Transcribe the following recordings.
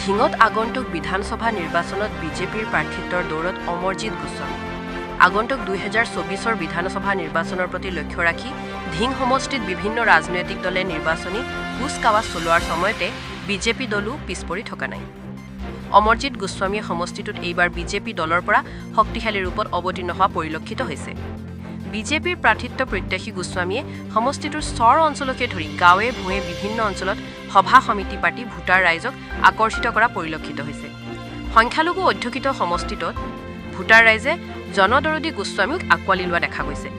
ধিঙত আগন্তুক বিধানসভা নিৰ্বাচনত বিজেপিৰ প্ৰাৰ্থিত্বৰ দৌৰত অমৰজিৎ গোস্বামী। আগন্তুক 2024 বিধানসভা নিৰ্বাচনৰ প্ৰতি লক্ষ্য ৰাখি ধিং সমষ্টিত বিভিন্ন ৰাজনৈতিক দলে নিৰ্বাচনী কুচকাৱাজ চলোৱাৰ সময়তে বিজেপি দলো পিছপৰি থকা নাই। অমৰজিৎ গোস্বামীয়ে সমষ্টিটোত এইবাৰ বিজেপি দলৰ পৰা শক্তিশালী ৰূপত অৱতীৰ্ণ হোৱা পৰিলক্ষিত হৈছে। বিজেপিৰ প্ৰাৰ্থিত্ব প্ৰত্যাশী গোস্বামীয়ে সমষ্টিটোৰ চৰ অঞ্চলকে ধৰি গাঁৱে ভূঞে বিভিন্ন অঞ্চলত সভা সমিতি পাতি ভোটাৰ ৰাইজক আকৰ্ষিত কৰা পৰিলক্ষিত হৈছে। সংখ্যালঘু অধ্যুষিত সমষ্টিটোত ভোটাৰ ৰাইজে জনদৰদী গোস্বামীক আঁকোৱালি লোৱা দেখা গৈছে।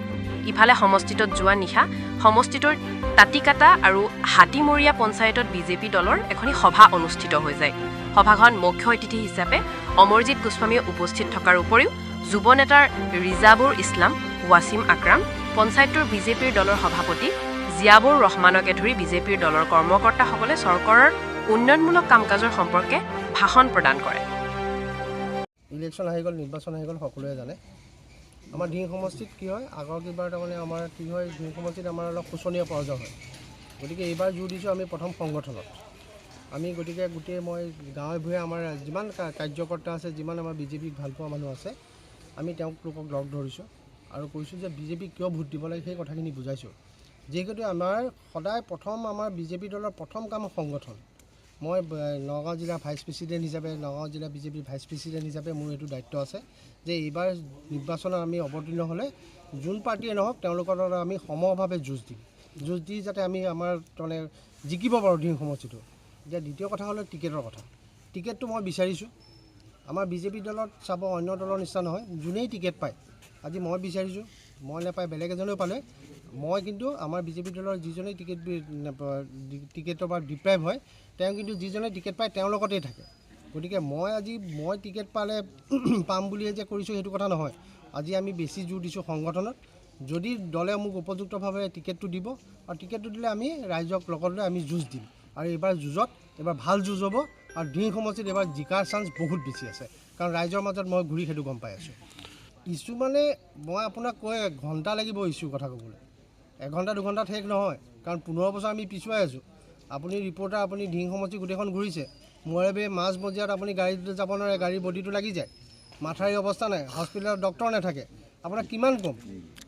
ইফালে সমষ্টিটোত যোৱা নিশা সমষ্টিটোৰ তাতিকাটা আৰু হাতীমৰীয়া পঞ্চায়তত বিজেপি দলৰ এখনি সভা অনুষ্ঠিত হৈ যায়। সভাখন মুখ্য অতিথি হিচাপে অমৰজিৎ গোস্বামীয়ে উপস্থিত থকাৰ উপৰিও যুৱ নেতাৰ ৰিজাবুৰ ইছলাম, ৱাছিম আকৰাম, পঞ্চায়তৰ বিজেপিৰ দলৰ সভাপতি জিয়াবুৰ ৰহমানকে ধৰি বিজেপিৰ দলৰ কৰ্মকৰ্তাসকলে চৰকাৰৰ উন্নয়নমূলক কাম কাজৰ সম্পৰ্কে ভাষণ প্ৰদান কৰে। ইলেকশ্যন আহি গ'ল, নিৰ্বাচন আহি গ'ল, সকলোৱে জানে। আমাৰ ধিং সমষ্টিত কি হয়, আগৰ কিবাৰ তাৰমানে আমাৰ কি হয়, ধিং সমষ্টিত আমাৰ অলপ শোচনীয় পৰাজয় হয়। গতিকে এইবাৰ জোৰ দিছোঁ আমি প্ৰথম সংগঠনত। আমি গতিকে গোটেই মই গাঁৱে ভূঞে আমাৰ যিমান কাৰ্যকৰ্তা আছে, যিমান আমাৰ বিজেপিক ভালপোৱা মানুহ আছে, আমি তেওঁলোকক লগ ধৰিছোঁ আৰু কৈছোঁ যে বিজেপিক কিয় ভোট দিব লাগে সেই কথাখিনি বুজাইছোঁ। যিহেতু আমাৰ সদায় প্ৰথম আমাৰ বিজেপি দলৰ প্ৰথম কাম সংগঠন। মই নগাঁও জিলাৰ ভাইচ প্ৰেচিডেণ্ট হিচাপে, নগাঁও জিলা বিজেপিৰ ভাইচ প্ৰেচিডেণ্ট হিচাপে মোৰ এইটো দায়িত্ব আছে যে এইবাৰ নিৰ্বাচনত আমি অৱতীৰ্ণ হ'লে যোন পাৰ্টীয়ে নহওক তেওঁলোকৰ লগত আমি সমভাৱে যুঁজ দিম। যুঁজ দি যাতে আমি আমাৰ তাৰমানে জিকিব পাৰোঁ ধিং সমষ্টিটো। এতিয়া দ্বিতীয় কথা হ'লে টিকেটৰ কথা। টিকেটটো মই বিচাৰিছোঁ। আমাৰ বিজেপি দলত চাব অন্য দলৰ নিচিনা নহয়, যোনেই টিকেট পায়। আজি মই বিচাৰিছোঁ, মই নাপায় বেলেগ এজনেও পালে মই কিন্তু আমাৰ বিজেপি দলৰ যিজনেই টিকেটৰ পৰা ডিপ্ৰাইভ হয় তেওঁ কিন্তু যিজনে টিকেট পায় তেওঁৰ লগতেই থাকে। গতিকে মই টিকেট পালে পাম বুলিয়ে যে কৰিছোঁ সেইটো কথা নহয়। আজি আমি বেছি জোৰ দিছোঁ সংগঠনত। যদি দলে মোক উপযুক্তভাৱে টিকেটটো দিব আৰু টিকেটটো দিলে আমি ৰাইজক লগত লৈ আমি যুঁজ দিম আৰু এইবাৰ যুঁজত এইবাৰ ভাল যুঁজ হ'ব আৰু ধিং সমষ্টিত এইবাৰ জিকাৰ চান্স বহুত বেছি আছে, কাৰণ ৰাইজৰ মাজত মই ঘূৰি সেইটো গম পাই আছোঁ। ইছ্যু মানে মই আপোনাক কৈ ঘণ্টা লাগিব ইছ্যু কথা ক'বলৈ। 1 ঘণ্টা 2 ঘণ্টা ঠেক নহয়, কাৰণ 15 বছৰ আমি পিছুৱাই আছোঁ। আপুনি ৰিপৰ্টাৰ, আপুনি ধিং সমষ্টি গোটেইখন ঘূৰিছে। মূৰে মাজ মজিয়াত আপুনি গাড়ীটো যাব নোৱাৰে, গাড়ীৰ বডিটো লাগি যায়, মাথাৰি অৱস্থা নাই, হস্পিটেলত ডক্টৰ নাথাকে। আপোনাক কিমান ক'ম,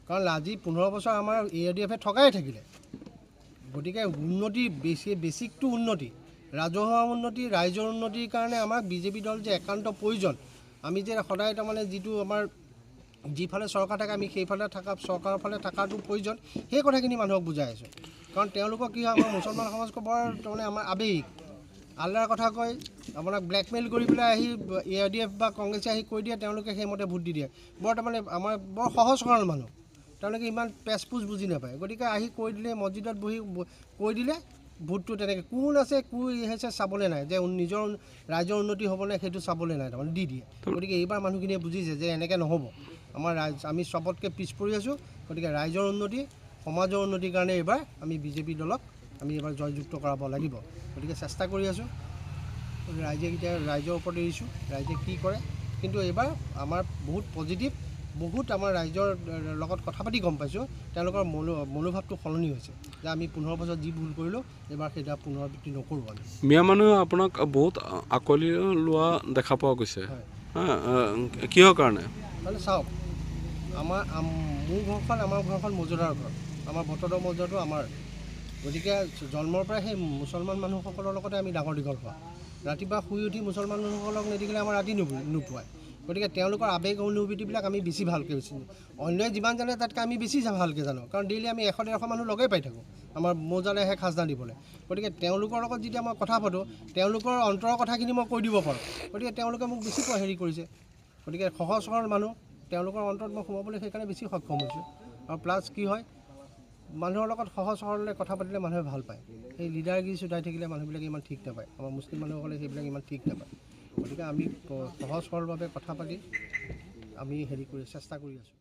কাৰণ আজি 15 বছৰ আমাৰ ARDF ঠগাই থাকিলে। গতিকে উন্নতি বেছিকটো উন্নতি, ৰাজহুৱা উন্নতি, ৰাইজৰ উন্নতিৰ কাৰণে আমাক বিজেপি দল যে একান্ত প্ৰয়োজন। আমি যে সদায় তাৰমানে যিটো আমাৰ যিফালে চৰকাৰ থাকে আমি সেইফালে চৰকাৰৰ ফালে থকাটো প্ৰয়োজন, সেই কথাখিনি মানুহক বুজাই আছোঁ। কাৰণ তেওঁলোকক কি হয়, আমাৰ মুছলমান সমাজক বৰ তাৰমানে আমাৰ আৱেগিক আল্লাৰ কথা কয়, আপোনাক ব্লেকমেইল কৰি পেলাই আহি ARDF বা কংগ্ৰেছে আহি কৈ দিয়ে, তেওঁলোকে সেইমতে ভোট দি দিয়ে। বৰ তাৰমানে আমাৰ বৰ সহজ সৰল মানুহ, তেওঁলোকে ইমান পেচপুচ বুজি নাপায়। গতিকে আহি কৈ দিলে, মছজিদত বহি কৈ দিলে ভোটটো তেনেকৈ কোন আছে হৈছে চাবলৈ নাই, যে নিজৰ ৰাইজৰ উন্নতি হ'বনে সেইটো চাবলৈ নাই, তাৰমানে দি দিয়ে। গতিকে এইবাৰ মানুহখিনিয়ে বুজিছে যে এনেকৈ নহ'ব, আমাৰ আমি চবতকৈ পিছ পৰি আছোঁ। গতিকে ৰাইজৰ উন্নতি, সমাজৰ উন্নতিৰ কাৰণে এইবাৰ আমি বিজেপি দলক আমি এইবাৰ জয়যুক্ত কৰাব লাগিব। গতিকে চেষ্টা কৰি আছোঁ। ৰাইজে এতিয়া ৰাইজৰ ওপৰত এৰিছোঁ, ৰাইজে কি কৰে। কিন্তু এইবাৰ আমাৰ বহুত পজিটিভ, বহুত আমাৰ ৰাইজৰ লগত কথা পাতি গম পাইছোঁ তেওঁলোকৰ মনোভাৱটো সলনি হৈছে, যে আমি 15 বছৰত যি ভুল কৰিলোঁ এইবাৰ সেইটা পুনৰাবৃত্তি নকৰোঁ। আমি মিয়া মানুহে আপোনাক বহুত আঁকোৱালি লোৱা দেখা পোৱা গৈছে, কিহৰ কাৰণে? মানে চাওক, মোৰ ঘৰখন আমাৰ ঘৰখন মৌজাদাৰ ঘৰ, আমাৰ বটলৰ মৌজাটো আমাৰ। গতিকে জন্মৰ পৰাই সেই মুছলমান মানুহসকলৰ লগতে আমি ডাঙৰ দীঘল হোৱা। ৰাতিপুৱা শুই উঠি মুছলমান মানুহসকলক নেদেখিলে আমাৰ ৰাতি নোপোৱায়। গতিকে তেওঁলোকৰ আৱেগ অনুভূতিবিলাক আমি বেছি ভালকৈ অন্যই যিমান জানে তাতকৈ আমি বেছি ভালকৈ জানো, কাৰণ ডেইলি আমি 100-150 মানুহ লগেই পাই থাকোঁ আমাৰ মৌজাদাৰে আহে খাজনা দিবলৈ। গতিকে তেওঁলোকৰ লগত যেতিয়া মই কথা পাতোঁ তেওঁলোকৰ অন্তৰৰ কথাখিনি মই কৈ দিব পাৰোঁ। গতিকে তেওঁলোকে মোক বেছি হেৰি কৰিছে। গতিকে সহজ সৰল মানুহ, তেওঁলোকৰ অন্তৰত মই সোমাবলৈ সেইকাৰণে বেছি সক্ষম হৈছোঁ। আৰু প্লাছ কি হয়, মানুহৰ লগত সহজ সৰলে কথা পাতিলে মানুহে ভাল পায়। সেই লিডাৰগিৰি চুটাই থাকিলে মানুহবিলাকে ইমান ঠিক নাপায়, আমাৰ মুছলিম মানুহসকলে সেইবিলাক ইমান ঠিক নাপায়। গতিকে আমি সহজ সৰলভাৱে কথা পাতি আমি চেষ্টা কৰি আছোঁ।